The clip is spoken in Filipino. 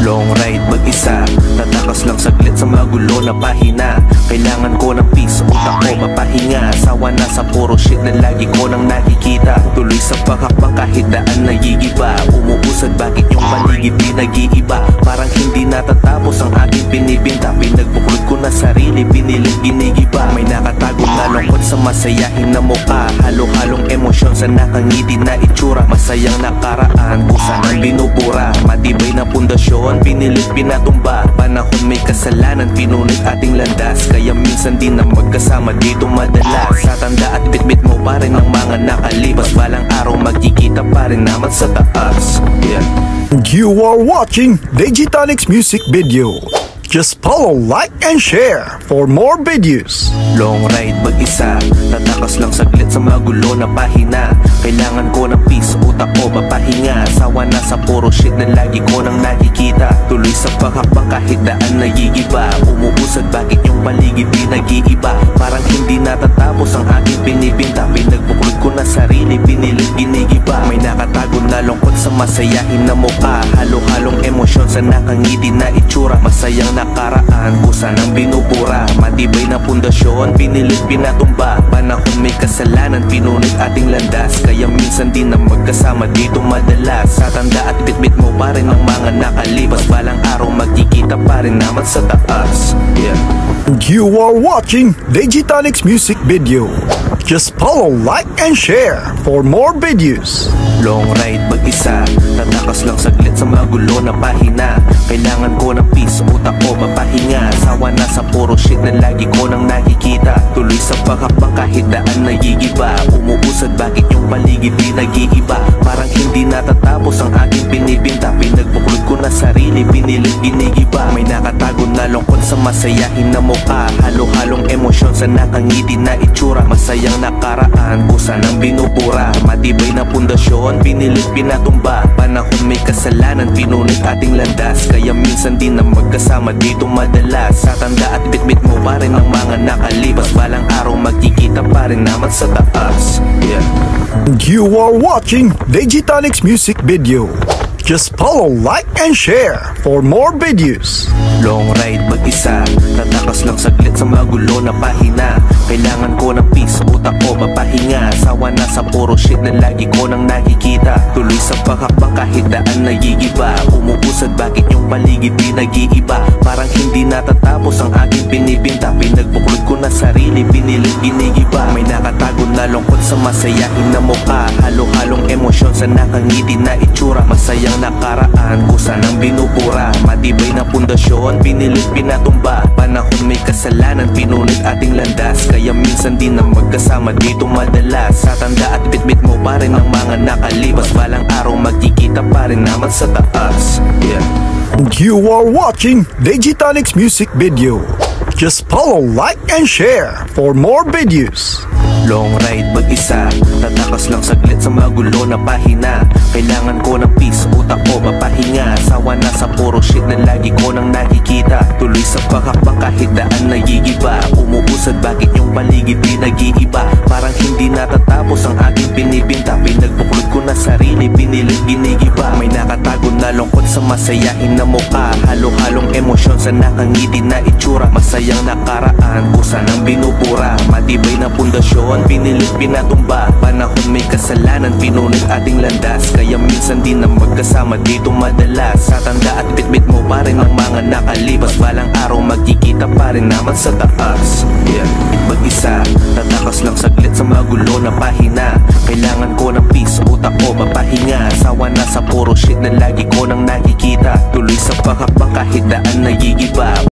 Long ride mag-isa, tatakas lang saglit sa magulo na pahina. Kailangan ko ng peace, utak ko mapahinga. Sawa na sa puro shit na lagi ko nang nakikita. Tuloy sa paghakbang kahit daan nagigiba. Umuusad bakit yung paligid di nag-iiba. Parang hindi natatapos ang aking pinibinta. Pinagbuklod ko na sarili, pinilit ginigiba. May nakatago na lungkot sa masayahin na mukha. Halo-halong emosyon sa nakangiti na itsura. Masayang nakaraan, kusa ng binubura. Matibay na pundasyon, pinilit pinatumba. Panahon may kasalanan, pinunit ating landas. Kaya minsan din na magkasama dito madalas. Sa tanda at bitbit mo pa rin ang mga nakalipas. Balang araw magkikita pa rin naman sa taas. You are watching Digitonix music video. Just follow, like, and share for more videos. Long ride mag-isa, tatakas lang saglit sa magulo na pahina. Kailangan ko ng peace, utak ko mapahinga. Sawa na sa puro shit na lagi ko nang nakikita. Tuloy sa paghakbang kahit daan nagigiba. Umuusad bakit yung paligid di nag-iiba. Parang hindi natatapos ang aking pinibinta. Pinagbuklod ko na sarili, pinilit ginigiba. May nakatago na lungkot sa masayahin na mukha. Halo-halong emosyon sa nakangiti na itsura. Masayang nakaraan, kusa ng binubura. Matibay na pundasyon, pinilit pinatumba. Panahon may kasalanan, pinunit ating landas. Kaya minsan din na magkasama dito madalas. Sa tanda at bitbit mo pa rin ang mga nakalipas. Balang araw magkikita pa rin naman sa taas. You are watching Digitonix music video. Just follow, like, and share for more videos. Long ride mag-isa, tatakas lang saglit sa magulo na pahina. Kailangan ko ng peace, utak ko mapahinga. Sawa na sa puro shit na lagi ko nang nakikita. Tuloy sa paghakbang kahit daan nagigiba. Umuusad bakit yung paligid di nag-iiba. Parang hindi natatapos ang aking pinibinta. Pinagbuklod ko na sarili, pinilit ginigiba. May nakatago na lungkot sa masayahin na mukha. Halo-halong emosyon sa nakangiti na itsura. Masayang nakaraan, kusa ng binubura. Matibay na pundasyon, pinilit pinatumba. Panahon may kasalanan, pinunit ating landas. Kaya minsan din na magkasama dito madalas. Sa tanda at bitbit mo pa rin ang mga nakalipas. Balang araw magkikita pa rin naman sa taas. You are watching Digitonix music video. Just follow, like, and share for more videos. Long ride mag-isa, tatakas lang saglit sa magulo na pahina. Kailangan ko ng peace, utak ko mapahinga. Sawa na sa puro shit na lagi ko nang nakikita. Tuloy sa paghakbang kahit daan nagigiba. Umuusad bakit yung paligid di nag-iiba. Parang hindi natatapos ang aking pinibinta. Pinagbuklod ko na sarili, pinilit ginigiba. May nakatago na lungkot sa masayahin na mukha. Halo-halong emosyon sa nakangiti na itsura. Masayang nakaraan, kusa ng binubura. Matibay na pundasyon, pinilit pinatumba. Panahon may kasalanan, pinunit ating landas. Kaya minsan din na magkasama dito madalas. Sa tanda at bitbit mo pa rin ang mga nakalipas. Balang araw magkikita pa rin naman sa taas. You are watching Digitonix music video. Just follow, like, and share for more videos. Long ride mag-isa, tatakas lang saglit sa magulo na pahina. Kailangan ko ng peace, utak ko mapahinga. Sawa na sa puro shit na lagi ko nang nakikita. Tuloy sa paghakbang kahit daan nagigiba. Umuusad bakit yung paligid di nag-iiba. Parang hindi natatapos ang aking pinibinta. Pinagbuklod ko na sarili, pinilit ginigiba. May nakatago na lungkot sa masayahin na mukha. Halo-halong emosyon sa nakangiti na itsura. Masayang nakaraan, kusa ng binubura. Matibay na pundasyon, pinilit pinatumba. Panahon may kasalanan, pinunit ating landas. Kaya minsan din na magkasama dito madalas. Sa tanda at bitbit mo pa rin ang mga nakalipas. Balang araw magkikita pa rin naman sa taas. Mag-isa, tatakas lang saglit sa magulo na pahina. Kailangan ko ng peace, utak ko mapahinga. Sawa na sa puro shit na lagi ko nang nakikita. Tuloy sa paghakbang kahit daan nagigiba.